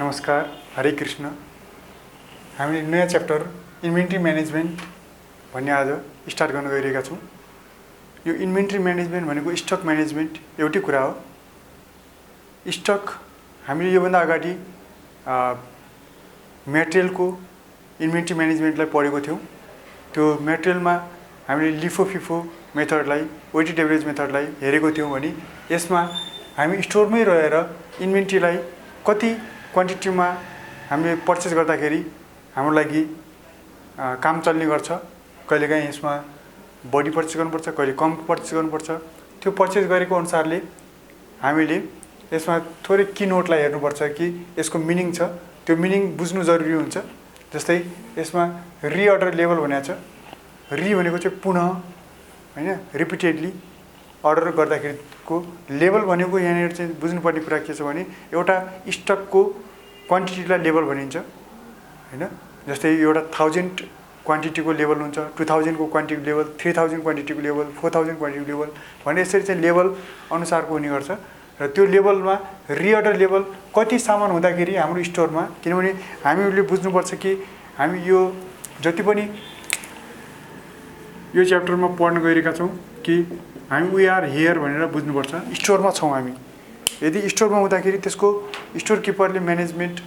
नमस्कार, हरे कृष्ण। हामीले नयाँ च्याप्टर इन्भेन्ट्री म्यानेजमेन्ट भन्ने आज स्टार्ट गर्न गइरहेका छौँ। यो इन्भेन्ट्री म्यानेजमेन्ट भनेको स्टक म्यानेजमेन्ट एउटै कुरा हो। स्टक हामीले योभन्दा अगाडि मेटेरियलको इन्भेन्ट्री म्यानेजमेन्टलाई पढेको थियौँ। त्यो मेटेरियलमा हामीले लिफो फिफो मेथडलाई, वेटेड एभरेज मेथडलाई हेरेको थियौँ भने यसमा हामी स्टोरमै रहेर इन्भेन्ट्रीलाई कति क्वान्टिटीमा हामीले पर्चेस गर्दाखेरि हाम्रो लागि काम चल्ने गर्छ। कहिलेकाहीँ यसमा बढी पर्चेस गर्नुपर्छ, कहिले कम पर्चेस गर्नुपर्छ। त्यो पर्चेस गरेको अनुसारले हामीले यसमा थोरै किनोटलाई हेर्नुपर्छ कि यसको मिनिङ छ, त्यो मिनिङ बुझ्नु जरुरी हुन्छ। जस्तै यसमा रिअर्डर लेभल भनेको छ। रि भनेको चाहिँ पुनः हैन, रिपिटेडली अर्डर गर्दाखेरिको लेभल भनेको यहाँनिर चाहिँ बुझ्नुपर्ने कुरा के छ भने एउटा स्टकको क्वान्टिटीलाई लेभल भनिन्छ हैन। जस्तै एउटा 1000 क्वान्टिटीको लेभल हुन्छ, 2000 को क्वान्टिटी लेभल, 3000 क्वान्टिटीको लेभल, 4000 क्वान्टिटी लेभल भन्ने यसरी चाहिँ लेभल अनुसारको हुने गर्छ। र त्यो लेभलमा रिअर्डर लेभल कति सामान हुँदाखेरि हाम्रो स्टोरमा, किनभने हामीले बुझ्नुपर्छ कि हामी यो जति पनि यो च्याप्टरमा पढ्न गइरहेका छौँ कि हामी वी आर हियर भनेर बुझ्नुपर्छ। स्टोरमा छौँ हामी। यदि स्टोरमा हुँदाखेरि त्यसको स्टोर किपरले म्यानेजमेन्ट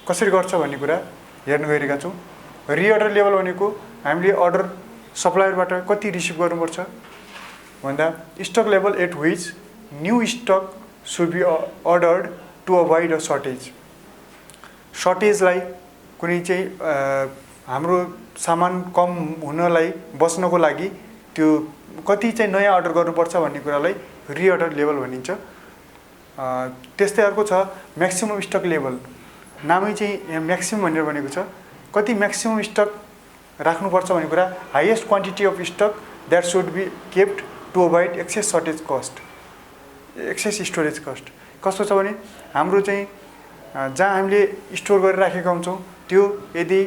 कसरी गर्छ भन्ने कुरा हेर्न गइरहेका छौँ। रिअर्डर लेभल भनेको हामीले अर्डर सप्लायरबाट कति रिसिभ गर्नुपर्छ भन्दा stock level at which new stock should be ordered to avoid a shortage. सर्टेजलाई कुनै चाहिँ हाम्रो सामान कम हुनलाई बच्नको लागि त्यो कति चाहिँ नयाँ अर्डर गर्नुपर्छ भन्ने कुरालाई रिअर्डर लेभल भनिन्छ। त्यस्तै अर्को छ म्याक्सिमम स्टक लेभल। नामै चाहिँ यहाँ म्याक्सिमम भनेर भनेको छ। कति म्याक्सिमम स्टक राख्नुपर्छ भन्ने कुरा, highest quantity of stock that should be kept to avoid excess storage cost, excess storage cost. कस्तो छ भने हाम्रो चाहिँ जहाँ हामीले स्टोर गरेर राखेका हुन्छौँ त्यो यदि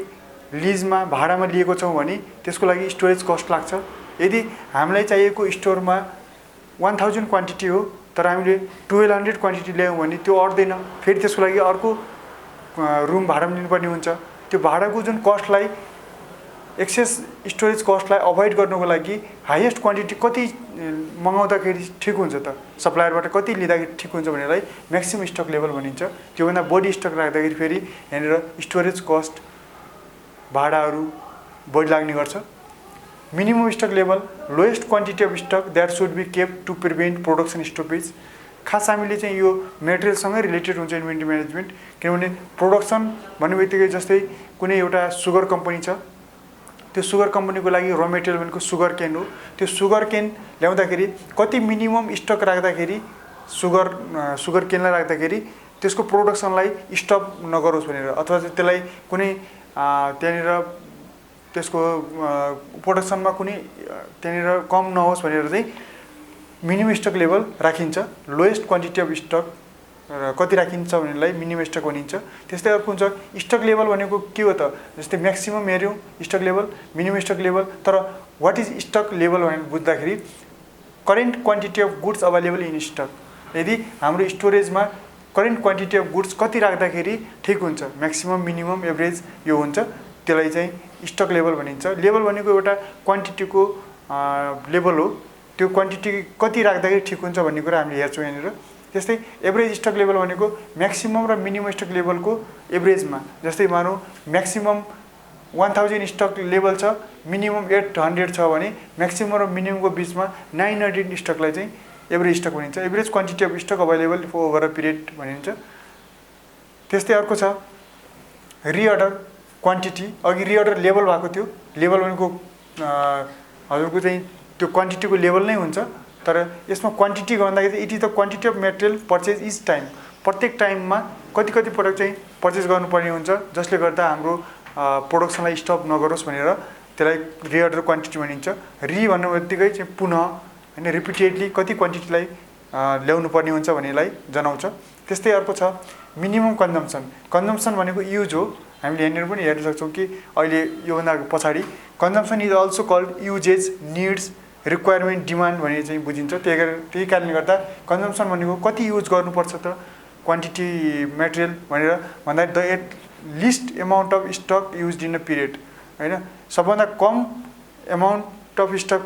लिजमा भाडामा लिएको छौँ भने त्यसको लागि स्टोरेज कस्ट लाग्छ। यदि हामीलाई चाहिएको स्टोरमा 1000 क्वान्टिटी हो तर हामीले 1200 क्वान्टिटी ल्यायौँ भने त्यो अट्दैन। फेरि त्यसको लागि अर्को रुम भाडामा लिनुपर्ने हुन्छ। त्यो भाडाको जुन कस्टलाई, एक्सेस स्टोरेज कस्टलाई अभोइड गर्नको लागि हाइएस्ट क्वान्टिटी कति मगाउँदाखेरि ठिक हुन्छ त, सप्लायरबाट कति लिँदाखेरि ठिक हुन्छ भनेलाई म्याक्सिमम स्टक लेभल भनिन्छ। त्योभन्दा बढी स्टक राख्दाखेरि फेरि यहाँनिर स्टोरेज कस्ट, भाडाहरू बढी लाग्ने गर्छ। Minimum stock level lowest quantity of stock that should be kept to prevent production stoppage. खास हामीले चाहिँ यो मेटेरियलसँगै रिलेटेड हुन्छ इन्भेन्ट्री म्यानेजमेन्ट। किनभने प्रोडक्सन भन्ने बित्तिकै जस्तै कुनै एउटा सुगर कम्पनी छ, त्यो सुगर कम्पनीको लागि र मेटेरियल भनेको सुगर केन हो। त्यो सुगर केन ल्याउँदाखेरि कति मिनिमम स्टक राख्दाखेरि सुगर केनलाई राख्दाखेरि त्यसको प्रोडक्सनलाई स्टप नगरोस् भनेर, अथवा त्यसलाई कुनै त्यहाँनिर त्यसको प्रोडक्सनमा कुनै त्यहाँनिर कम नहोस् भनेर चाहिँ मिनिमम स्टक लेभल राखिन्छ। लोएस्ट क्वान्टिटी अफ स्टक कति राखिन्छ भनेलाई मिनिमम स्टक भनिन्छ। त्यस्तै अर्को हुन्छ स्टक लेभल भनेको के हो त, जस्तै म्याक्सिमम हेऱ्यौँ stock level, minimum stock level. तर वाट इज स्टक लेभल भनेर बुझ्दाखेरि current quantity of goods available in stock. यदि हाम्रो स्टोरेजमा करेन्ट क्वान्टिटी अफ गुड्स कति राख्दाखेरि ठिक हुन्छ, म्याक्सिमम, मिनिमम, एभरेज यो हुन्छ, त्यसलाई चाहिँ स्टक लेभल भनिन्छ। लेभल भनेको एउटा क्वान्टिटीको लेभल हो। त्यो क्वान्टिटी कति राख्दाखेरि ठिक हुन्छ भन्ने कुरा हामीले हेर्छौँ यहाँनिर। त्यस्तै एभरेज स्टक लेभल भनेको म्याक्सिमम र मिनिमम स्टक लेभलको एभरेजमा। जस्तै मानौँ म्याक्सिमम 1000 स्टक लेभल छ, मिनिमम 800 छ भने म्याक्सिमम र मिनिममको बिचमा 900 स्टकलाई चाहिँ एभरेज स्टक भनिन्छ। Average quantity of stock available over a period भनिन्छ। त्यस्तै अर्को छ रिअर्डर क्वान्टिटी। अघि रिअर्डर लेभल भएको थियो। लेभल भनेको हजुरको चाहिँ त्यो क्वान्टिटीको लेभल नै हुन्छ। तर यसमा क्वान्टिटी भन्दाखेरि it is the quantity of material purchase each time. प्रत्येक टाइममा कति प्रडक्ट चाहिँ पर्चेस गर्नुपर्ने हुन्छ, जसले गर्दा हाम्रो प्रोडक्सनलाई स्टप नगरोस् भनेर त्यसलाई रिअर्डर क्वान्टिटी भनिन्छ। रि भन्ने बित्तिकै चाहिँ पुनः होइन, रिपिटेडली कति क्वान्टिटीलाई ल्याउनु पर्ने हुन्छ भन्नेलाई जनाउँछ। त्यस्तै अर्को छ मिनिमम कन्जम्सन। कन्जम्सन भनेको युज हो। हामीले यहाँनिर पनि हेर्न सक्छौँ कि अहिले योभन्दा पछाडि consumption is also called usages, needs, requirement, demand भनेर चाहिँ बुझिन्छ। त्यही कारणले गर्दा कन्जम्सन भनेको कति युज गर्नुपर्छ त, क्वान्टिटी मेटेरियल भनेर भन्दा the at least amount of stock use in a period हैन सबभन्दा कम एमाउन्ट अफ स्टक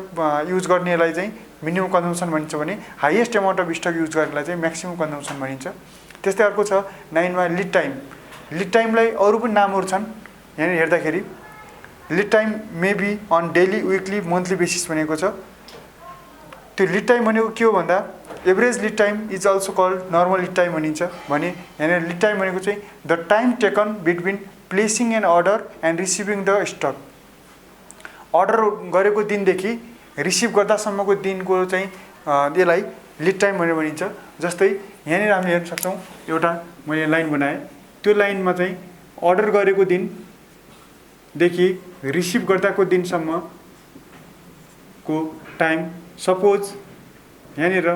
युज गर्नेलाई चाहिँ मिनिमम कन्जम्सन भनिन्छ भने highest amount of stock use गर्नेलाई चाहिँ म्याक्सिमम कन्जम्सन भनिन्छ। त्यस्तै अर्को छ 9 मा लिड टाइम। लिड टाइमलाई अरू पनि नामहरू छन् यहाँ हेर्दाखेरि lead time may be on daily weekly monthly basis भनेको छ। त्यो लिड टाइम भनेको के हो भन्दा average lead time is also called normal lead time भनिन्छ भने यहाँ लिड टाइम भनेको चाहिँ the time taken between placing an order and receiving the stock. Order गरेको दिनदेखि रिसिभ गर्दासम्मको दिनको चाहिँ यसलाई लिड टाइम भनेर भनिन्छ। जस्तै यहाँनिर हामीले हेर्न सक्छौँ एउटा मैले लाइन बनाएँ त्यो लाइनमा चाहिँ अर्डर गरेको दिनदेखि रिसिभ गर्दाको दिनसम्मको टाइम सपोज यहाँनिर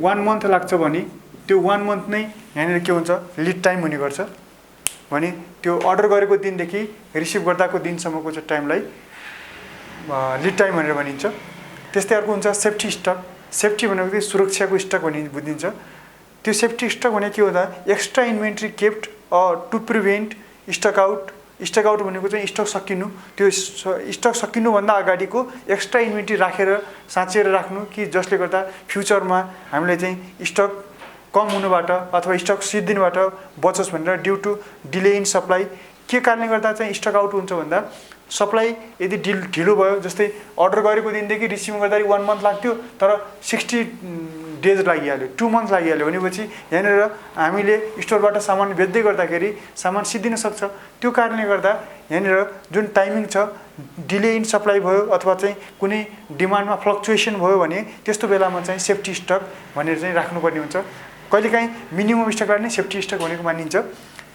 1 मन्थ लाग्छ भने त्यो 1 मन्थ नै यहाँनिर के हुन्छ लिड टाइम हुने गर्छ भने त्यो अर्डर गरेको दिनदेखि रिसिभ गर्दाको दिनसम्मको चाहिँ टाइमलाई लिड टाइम भनेर भनिन्छ। त्यस्तै अर्को हुन्छ सेफ्टी स्टक। सेफ्टी भनेको चाहिँ सुरक्षाको स्टक भनी बुझिन्छ। त्यो सेफ्टी स्टक भने के हुँदा extra inventory kept to prevent stock out. Stock out भनेको चाहिँ स्टक सकिनु, त्यो स्टक सकिनुभन्दा अगाडिको एक्स्ट्रा इन्भेन्ट्री राखेर साँचेर राख्नु कि जसले गर्दा फ्युचरमा हामीले चाहिँ स्टक कम हुनुबाट अथवा स्टक सिद्धिनुबाट बचोस् भनेर due to delay in supply. के कारणले गर्दा चाहिँ स्टक आउट हुन्छ भन्दा सप्लाई यदि ढिलो भयो जस्तै अर्डर गरेको दिनदेखि रिसिभ गर्दाखेरि 1 मन्थ लाग्थ्यो तर 60 डेज लागिहाल्यो 2 मन्थ लागिहाल्यो भनेपछि यहाँनिर हामीले स्टोरबाट सामान बेच्दै गर्दाखेरि सामान सिद्धिन सक्छ। त्यो कारणले गर्दा यहाँनिर जुन टाइमिङ छ डिले इन सप्लाई भयो अथवा चाहिँ कुनै डिमान्डमा फ्लक्चुएसन भयो भने त्यस्तो बेलामा चाहिँ सेफ्टी स्टक भनेर चाहिँ राख्नुपर्ने हुन्छ। कहिलेकाहीँ मिनिमम स्टकलाई नै सेफ्टी स्टक भनेको मानिन्छ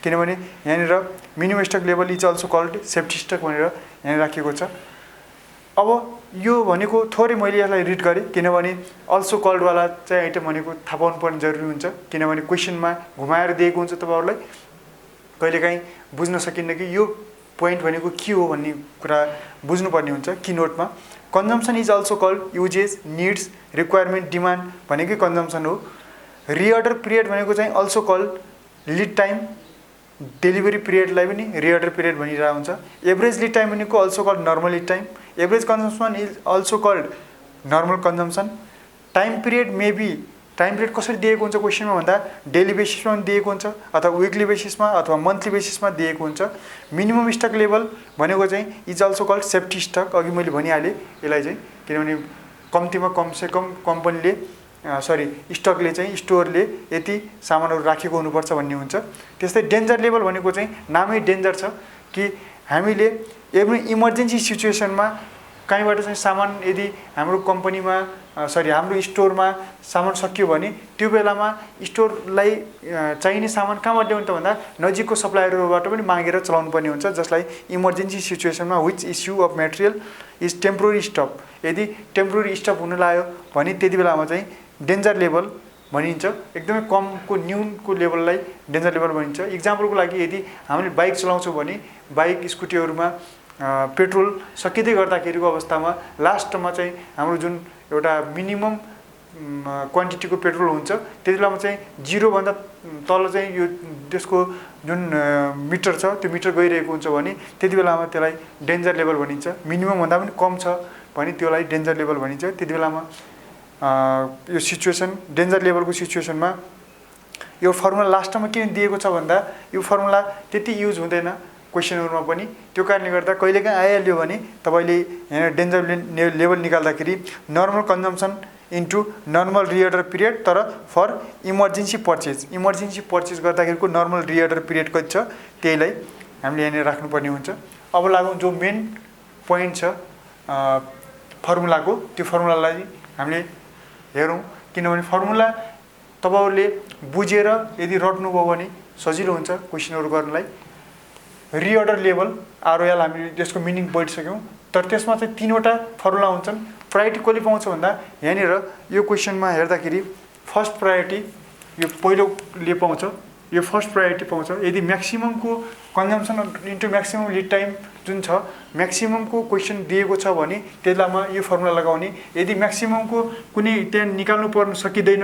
किनभने यहाँनिर minimum stock level is also called safety stock भनेर यहाँ राखिएको छ। अब यो भनेको थोरै मैले यसलाई रिड गरेँ किनभने अल्सो कल्डवाला चाहिँ आइटम भनेको थाहा पाउनुपर्ने जरुरी हुन्छ किनभने क्वेसनमा घुमाएर दिएको हुन्छ तपाईँहरूलाई कहिलेकाहीँ बुझ्न सकिन्न कि यो पोइन्ट भनेको के हो भन्ने कुरा बुझ्नुपर्ने हुन्छ की नोटमा। Consumption is also called usages needs requirement demand भनेकै कन्जम्सन हो। रिअर्डर पिरियड भनेको चाहिँ also called lead time. Delivery पिरियडलाई पनि रिअर्डर पिरियड भनिरहेको हुन्छ। एभरेज लिड टाइम भनेको also called normal lead time. Average consumption is also called normal consumption. Time period may be time period कसरी दिएको हुन्छ क्वेसनमा भन्दा डेली बेसिसमा दिएको हुन्छ अथवा विकली बेसिसमा अथवा मन्थली बेसिसमा दिएको हुन्छ। मिनिमम स्टक लेभल भनेको चाहिँ is also called safety stock. अघि मैले भनिहालेँ यसलाई चाहिँ किनभने कम्तीमा कमसेकम कम्पनीले स्टकले चाहिँ स्टोरले यति सामानहरू राखेको हुनुपर्छ भन्ने हुन्छ। त्यस्तै डेन्जर लेभल भनेको चाहिँ नामै डेन्जर छ कि हामीले एभ्री इमर्जेन्सी सिचुएसनमा कहीँबाट चाहिँ सामान यदि हाम्रो कम्पनीमा हाम्रो स्टोरमा सामान सकियो भने त्यो बेलामा स्टोरलाई चाहिने सामान कहाँबाट ल्याउनु त भन्दा नजिकको सप्लायरबाट पनि मागेर चलाउनु पर्ने हुन्छ जसलाई इमर्जेन्सी सिचुएसनमा which issue of material is temporary stop. यदि टेम्पोररी स्टप हुन लाग्यो भने त्यति बेलामा चाहिँ डेन्जर लेभल भनिन्छ। एकदमै कमको न्यूनको लेभललाई डेन्जर लेभल भनिन्छ। इक्जाम्पलको लागि यदि हामीले बाइक चलाउँछौँ भने बाइक स्कुटीहरूमा पेट्रोल सकिँदै गर्दाखेरिको अवस्थामा लास्टमा चाहिँ हाम्रो जुन एउटा मिनिमम क्वान्टिटीको पेट्रोल हुन्छ त्यति बेलामा चाहिँ 0 भन्दा तल चाहिँ यो त्यसको जुन मिटर छ त्यो मिटर गइरहेको हुन्छ भने त्यति बेलामा त्यसलाई डेन्जर लेभल भनिन्छ। मिनिमम भन्दा पनि कम छ भने त्यसलाई डेन्जर लेभल भनिन्छ। त्यति बेलामा यो सिचुएसन डेन्जर लेभलको सिचुएसनमा यो फर्मुला लास्टमा किन दिएको छ भन्दा यो फर्मुला त्यति युज हुँदैन क्वेसनहरुमा पनि। त्यो कारणले गर्दा कहिलेकाहीँ आइहाल्यो भने तपाईले यहाँ डेन्जर लेभल निकाल्दाखेरि normal consumption into normal reorder period तर फर इमर्जेन्सी पर्चेज गर्दाखेरिको नर्मल रिअर्डर पिरियड कति छ त्यहीलाई हामीले यहाँ राख्नुपर्ने हुन्छ। अब लागौँ जो मेन पोइन्ट छ फर्मुलाको त्यो फर्मुलालाई हामीले हेरौँ किनभने फर्मुला तपाईहरुले बुझेर यदि रट्नुभयो भने सजिलो हुन्छ क्वेसनहरु गर्नलाई। रिअर्डर लेभल आरओएल हामीले त्यसको मिनिङ बुझिसक्यौं तर त्यसमा चाहिँ 3 वटा फर्मुला हुन्छन्। प्रायोरिटी कसले पाउँछ भन्दा यहाँनिर यो क्वेसनमा हेर्दाखेरि फर्स्ट प्रायोरिटी यो पहिलोले पाउँछ। यो फर्स्ट प्रायोरिटी पाउँछ यदि म्याक्सिममको consumption into maximum lead time जुन छ म्याक्सिममको क्वेसन दिएको छ भने त्यसलामा यो फर्मुला लगाउने। यदि म्याक्सिममको कुनै त्यहाँ निकाल्नु पर्न सकिदैन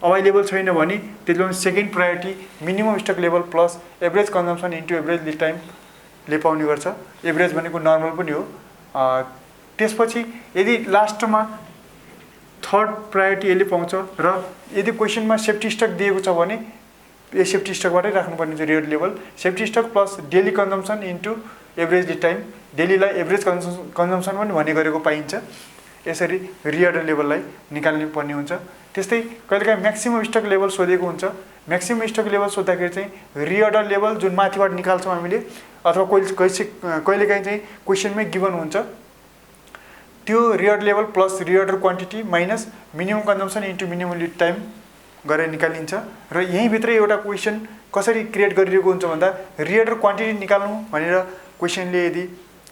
अभाइलेबल छैन भने त्यसले पनि second priority minimum stock level plus average consumption into average lead टाइमले पाउने गर्छ। एभरेज भनेको नर्मल पनि हो। त्यसपछि यदि लास्टमा थर्ड प्रायोरिटी यसले पाउँछ र यदि क्वेसनमा सेफ्टी स्टक दिएको छ भने यो सेफ्टी स्टकबाटै राख्नुपर्ने हुन्छ। Reorder level safety stock plus daily consumption into average lead time, डेलीलाई एभरेज कन्जम्सन पनि भन्ने गरेको पाइन्छ। यसरी रिअर्डर लेभललाई निकाल्नु पर्ने हुन्छ। त्यस्तै कहिलेकाहीँ म्याक्सिमम स्टक लेभल सोधेको हुन्छ। म्याक्सिमम स्टक लेभल सोद्धाखेरि चाहिँ रिअर्डर लेभल जुन माथिबाट निकाल्छौँ हामीले, अथवा कहिलेकाहीँ चाहिँ क्वेसनमै गिभन हुन्छ त्यो reorder level plus reorder quantity minus minimum consumption into minimum lead time गरेर निकालिन्छ। र यहीँभित्रै एउटा क्वेसन कसरी क्रिएट गरिरहेको हुन्छ भन्दा रिअर्डर क्वान्टिटी निकाल्नु भनेर क्वेसनले यदि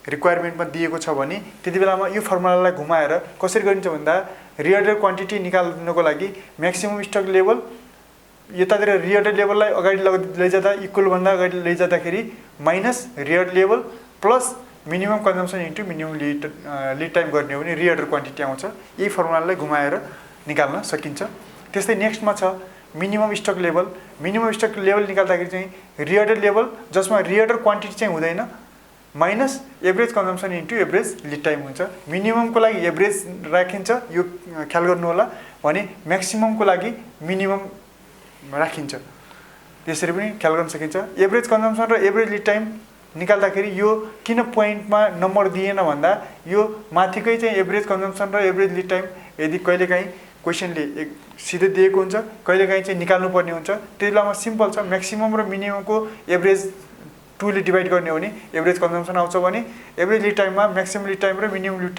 रिक्वायरमेन्टमा दिएको छ भने त्यति बेलामा यो फर्मुलालाई घुमाएर कसरी गरिन्छ भन्दा रिअर्डर क्वान्टिटी निकाल्नको लागि म्याक्सिमम स्टक लेभल यतातिर रिअर्डर लेभललाई अगाडि लैजाँदा इक्वलभन्दा अगाडि लैजाँदाखेरि minus reorder level plus minimum consumption into minimum lead time गर्ने हो भने रिअर्डर क्वान्टिटी आउँछ। यही फर्मुलालाई घुमाएर निकाल्न सकिन्छ। त्यस्तै नेक्स्टमा छ minimum stock level. Minimum stock level निकाल्दाखेरि चाहिँ रिअर्डर लेभल जसमा रिअर्डर क्वान्टिटी चाहिँ हुँदैन minus average consumption into average lead time हुन्छ। मिनिममको लागि एभरेज राखिन्छ, यो ख्याल गर्नु होला, भने म्याक्सिममको लागि मिनिमम राखिन्छ। त्यसरी पनि ख्याल गर्न सकिन्छ। एभरेज कन्जम्सन र एभरेज लिड टाइम निकाल्दाखेरि यो किन पोइन्टमा नम्बर दिएन भन्दा यो माथिकै चाहिँ एभरेज कन्जम्सन र एभरेज लिड टाइम यदि कहिलेकाहीँ क्वेसनले सिधै दिएको हुन्छ, कहिलेकाहीँ चाहिँ निकाल्नु पर्ने हुन्छ। त्यति बेलामा सिम्पल छ, म्याक्सिमम र मिनिममको एभरेज 2 ले डिभाइड गर्ने हो भने एभरेज कन्जम्सन आउँछ भने एभरेज लिड टाइममा म्याक्सिमम लिड टाइम र मिनिमम लिड